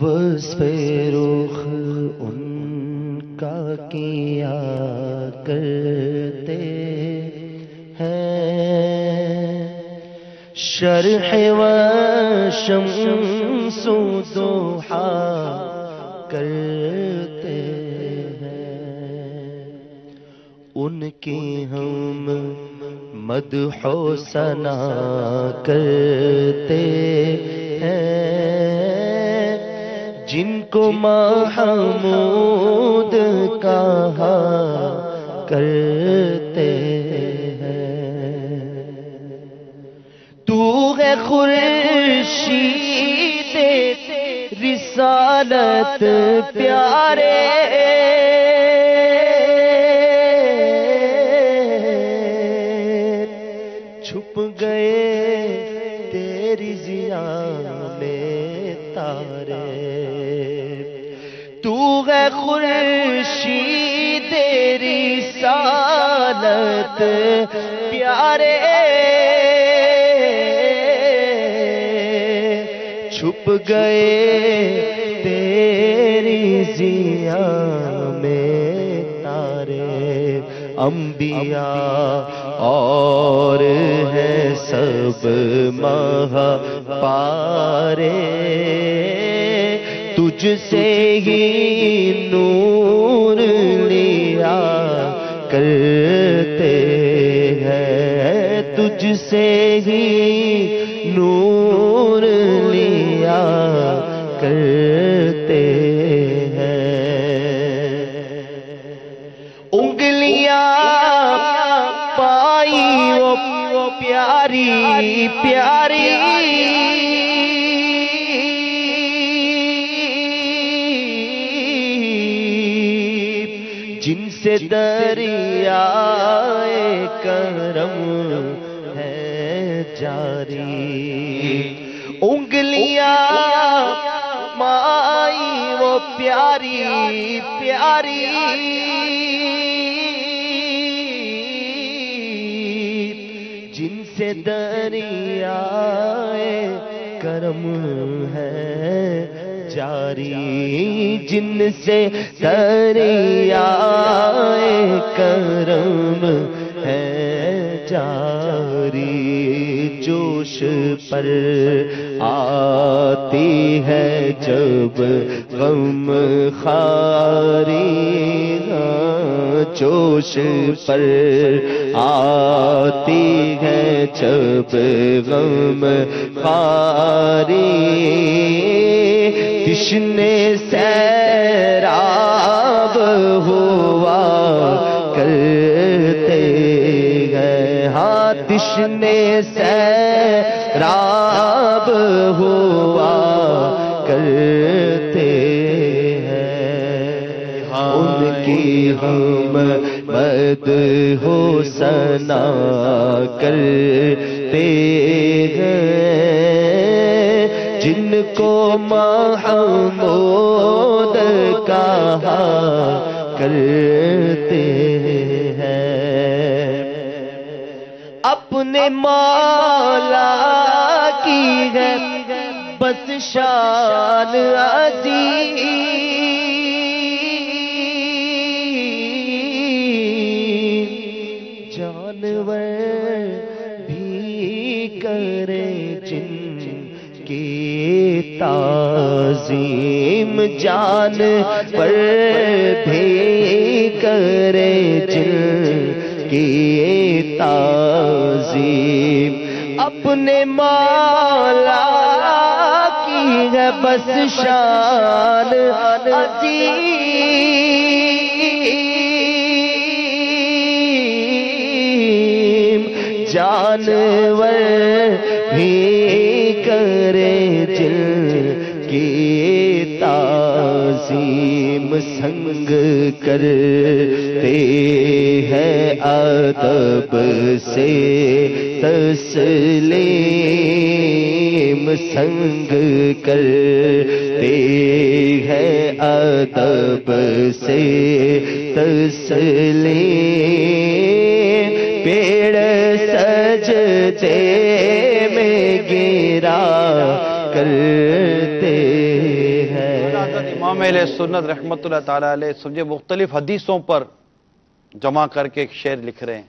وصف رخ ان کا کیا کرتے ہیں، شرح و شمس و ضحا کرتے ہیں، ان کی ہم مدح و ثنا کرتے ہیں، جن کو محمود کہا کرتے ہیں۔ تو ہے خورشید رسالت پیارے، چھپ گئے تیری ضیا میں تارے، تو ہے خورشید رسالت پیارے، چھپ گئے تیری ضیا میں تارے، انبیاء اور ہے سب مہا پارے، تجھ سے ہی نور لیا کرتے ہیں، تجھ سے ہی نور لیا کرتے ہیں، انگلیاں پائی وہ پیاری پیاری، جن سے دریائے کرم ہے جاری، انگلیاں مائی وہ پیاری پیاری، جن سے دریائے کرم ہے جاری، جن سے دریائے کرم ہے جاری، جوش پر آتی ہے جب غم خواری، جوش پر آتی ہے جب غم خواری، تشنے سیراب ہوا کرتے ہیں، ہاں تشنے سیراب ہوا کرتے ہیں، ان کی ہم مدح و ثنا کرتے ہیں، جن کو محمود کہا کرتے ہیں، اپنے مولا کی ہے بس شان عظیم، جانور بھی کرے جن کی تعظیم، جانور بھی کرے جن کی تعظیم، اپنے مولا کی ہے بس شان عظیم، جانور بھی کرے جن کی تعظیم، سنگ کرتے ہیں ادب سے تسلیم، سنگ کرتے ہیں ادب سے تسلیم، پیڑ سجدے میں گرا کرتے ہیں، امام اہل سنت رحمۃ اللہ تعالیٰ علیہ سمجھے مختلف حدیثوں پر جمع کر کے ایک شعر لکھ رہے ہیں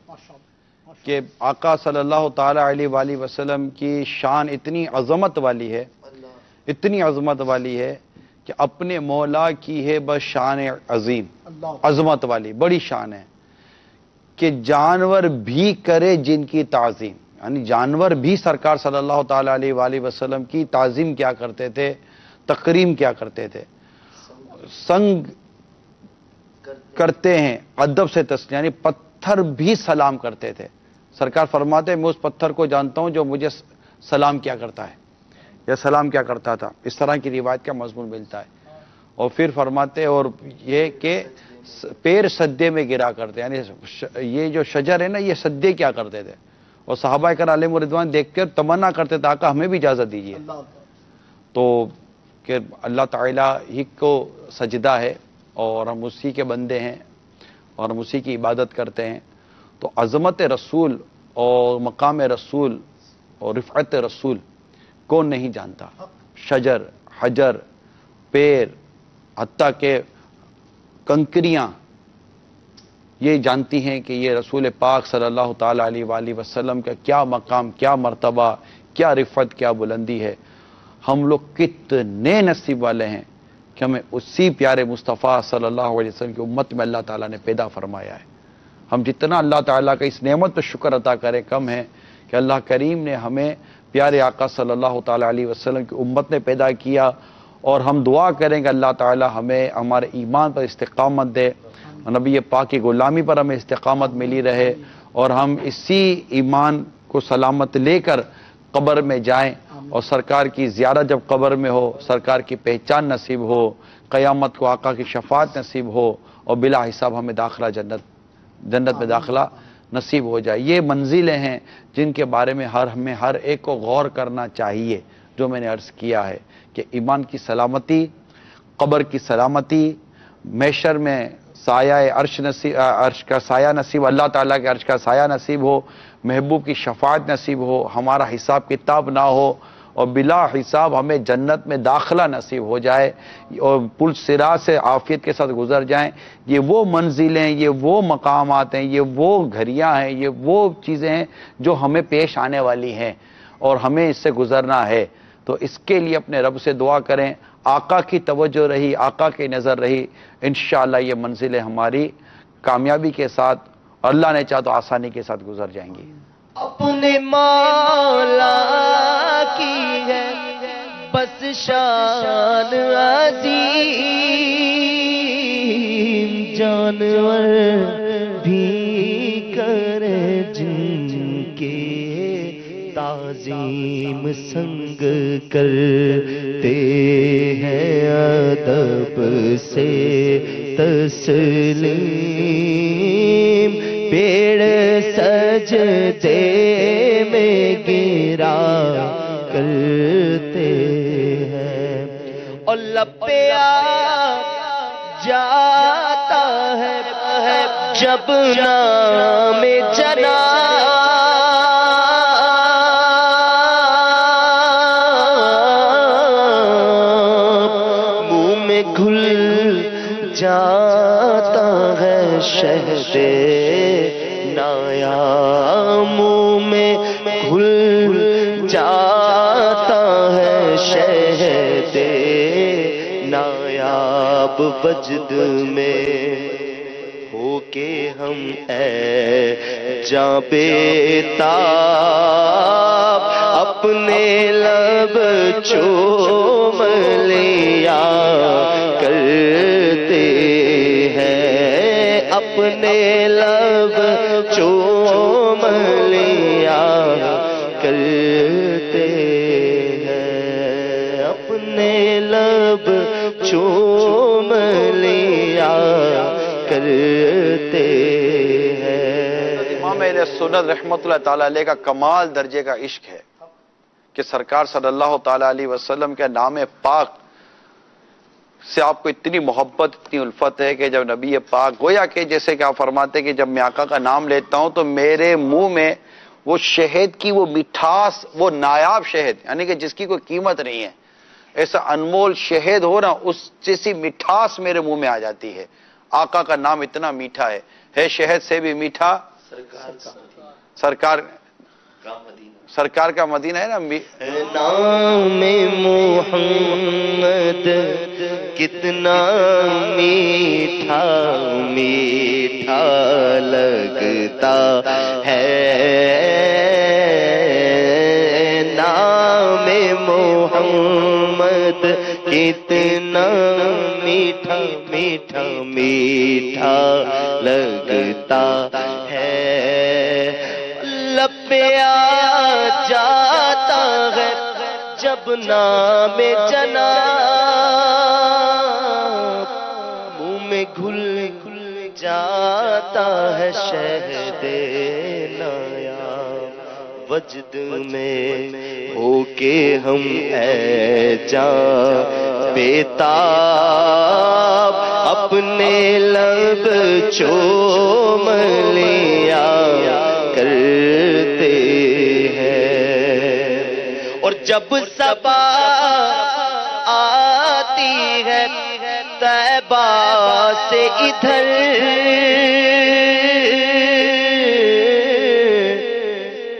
کہ آقا صلی اللہ تعالیٰ علیہ وآلہ وسلم کی شان اتنی عظمت والی ہے، اتنی عظمت والی ہے کہ اپنے مولا کی ہے بس شان عظیم، عظمت والی بڑی شان ہے کہ جانور بھی کرے جن کی تعظیم، یعنی جانور بھی سرکار صلی اللہ تعالیٰ علیہ وآلہ وسلم کی تعظیم کیا کرتے تھے، تکریم کیا کرتے تھے، سنگ کرتے ہیں، ادب سے تسلیم، یعنی پتھر بھی سلام کرتے تھے۔ سرکار فرماتے ہیں میں اس پتھر کو جانتا ہوں جو مجھے سلام کیا کرتا ہے یا سلام کیا کرتا تھا، اس طرح کی روایت کا مضمون ملتا ہے۔ اور پھر فرماتے اور یہ کہ پیر سدے میں گرا کرتے، یعنی یہ جو شجر ہے نا یہ سدے کیا کرتے تھے، اور صحابہ کرام علیہم رضوان دیکھ کر تمنا کرتے تھے آقا ہمیں بھی اجازت دیجیے، تو کہ اللہ تعالیٰ ہی کو سجدہ ہے اور ہم اسی کے بندے ہیں اور ہم اسی کی عبادت کرتے ہیں، تو عظمت رسول اور مقام رسول اور رفعت رسول کون نہیں جانتا؟ شجر، حجر، پیر، حتیٰ کہ کنکریاں یہ جانتی ہیں کہ یہ رسول پاک صلی اللہ تعالیٰ علیہ وآلہ وسلم کا کیا مقام، کیا مرتبہ، کیا رفعت، کیا بلندی ہے۔ ہم لوگ کتنے نصیب والے ہیں کہ ہمیں اسی پیارے مصطفیٰ صلی اللہ علیہ وسلم کی امت میں اللہ تعالیٰ نے پیدا فرمایا ہے۔ ہم جتنا اللہ تعالیٰ کا اس نعمت پر شکر عطا کریں کم ہے کہ اللہ کریم نے ہمیں پیارے آقا صلی اللہ تعالیٰ علیہ وسلم کی امت نے پیدا کیا، اور ہم دعا کریں کہ اللہ تعالیٰ ہمیں ہمارے ایمان پر استقامت دے، نبی پاک کی غلامی پر ہمیں استقامت ملی رہے، اور ہم اسی ایمان کو سلامت لے کر قبر میں جائیں، اور سرکار کی زیارت جب قبر میں ہو، سرکار کی پہچان نصیب ہو، قیامت کو آقا کی شفاعت نصیب ہو، اور بلا حساب ہمیں داخلہ جنت میں داخلہ نصیب ہو جائے۔ یہ منزلیں ہیں جن کے بارے میں ہمیں ہر ایک کو غور کرنا چاہیے، جو میں نے عرض کیا ہے کہ ایمان کی سلامتی، قبر کی سلامتی، محشر میں سایہ عرش کا سایہ نصیب، اللہ تعالیٰ کے عرش کا سایہ نصیب ہو، محبوب کی شفاعت نصیب ہو، ہمارا حساب کتاب نہ ہو، اور بلا حساب ہمیں جنت میں داخلہ نصیب ہو جائے، اور پل صراط سے عافیت کے ساتھ گزر جائیں۔ یہ وہ منزلیں، یہ وہ مقامات ہیں، یہ وہ گھڑیاں ہیں، یہ وہ چیزیں ہیں جو ہمیں پیش آنے والی ہیں اور ہمیں اس سے گزرنا ہے۔ تو اس کے لیے اپنے رب سے دعا کریں، آقا کی توجہ رہی، آقا کی نظر رہی، انشاءاللہ یہ منزلیں ہماری کامیابی کے ساتھ، اللہ نے چاہا تو آسانی کے ساتھ گزر جائیں گی۔ اپنے مولا کی ہے بس شان عظیم، جانور بھی کرے جن کے تعظیم، سنگ کرتے ہیں ادب سے تسلیم، پیڑ سجدے میں گرا کرتے ہیں، اور لپیا جاتا ہے جب نام جنا، منہ میں گھل جاتا ہے شہد نایا، منہ میں گھل جاتا ہے شہد نایاب، وجد میں ہو کے ہم جاں بے تاب، اپنے لب چوم لیا کرتے ہیں، اپنے لب چوم لیا کرتے ہیں، اپنے لب چوم لیا کرتے ہیں۔ امام اہل سنت رحمۃ اللہ تعالیٰ علیہ کا کمال درجے کا عشق ہے کہ سرکار صلی اللہ تعالیٰ علیہ وسلم کے نام پاک سے آپ کو اتنی محبت، اتنی الفت ہے کہ جب نبی پاک گویا کہ جیسے کہ آپ فرماتے کہ جب میں آقا کا نام لیتا ہوں تو میرے منہ میں وہ شہد کی وہ مٹھاس، وہ نایاب شہد، یعنی کہ جس کی کوئی قیمت نہیں ہے، ایسا انمول شہد ہو نا، اس جیسی مٹھاس میرے منہ میں آ جاتی ہے. آقا کا نام اتنا میٹھا ہے شہد سے بھی میٹھا. سرکار کا مدینہ ہے نا. نام محمد کتنا میٹھا میٹھا لگتا ہے. نام محمد کتنا میٹھا میٹھا میٹھا لگتا ہے. لب پہ آ جاتا ہے جب نام جناب، منہ میں گھل جاتا ہے شہد نایاب. وجد میں ہو کے ہم اے جان بیتاب اپنے لب چوم لیا کرتے ہیں. اور جب صبا آتی ہے طیبہ سے ادھر،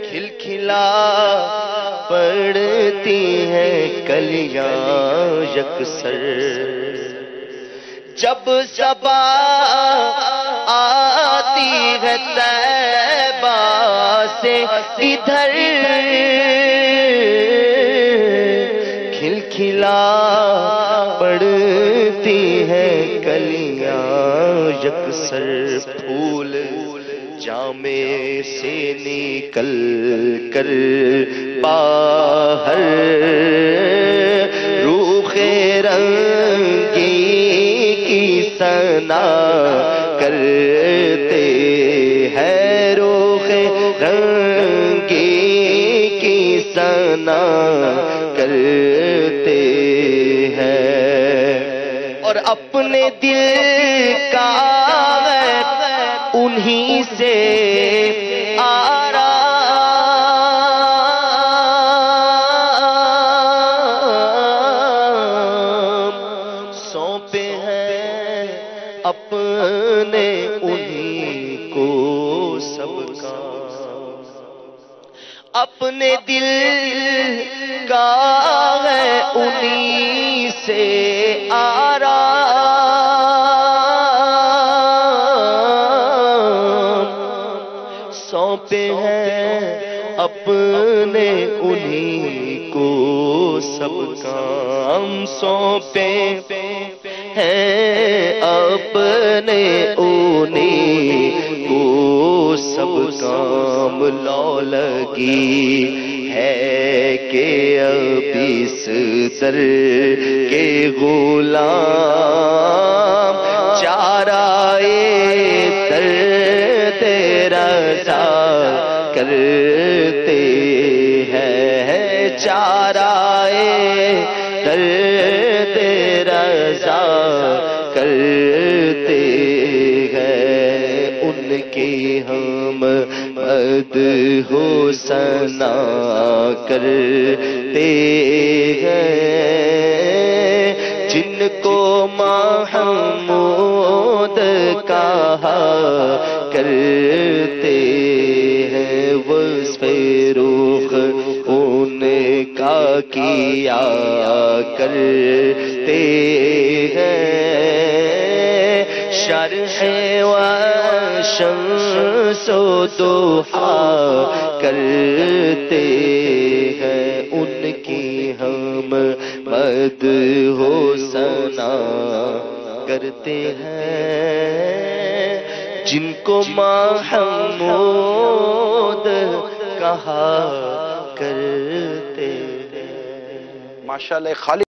کھلکھلا پڑتی ہیں کلیاں یکسر. جب صبا آتی ہے طیبہ سے ادھر، کھلکھلا پڑتی ہیں کلیاں یکسر. پھول جامے سے نکل کر باہر روخ رنگی کی ثنا کرتے ہیں. روخ رنگی کی ثنا کرتے ہیں. اور اپنے دل کا انہی سے آرام سونپے ہیں اپنے انہی کو سب کام. اپنے دل کا ہے انہی سے آرام سونپے ہیں اپنے انہی کو سب کام. سونپے ہیں اپنے انہی کو سب کام. لو لگی ہے کہ اب اس در کے غلام چارائے در تیرا سا کرتے ہیں. چارائے در تیرا سا کرتے ہیں. ان کی ہم مد ہو ثنا کرتے ہیں. جن کو محمود کہا کرتے ہیں، وصف روح ان کا کیا کرتے ہیں. شرح و شمس و ضحا کرتے ہیں. ان کی ہم مد ہو ثنا کرتے ہیں. جن کو محمود کہا کرتے ہیں. ماشاءاللہ. خالی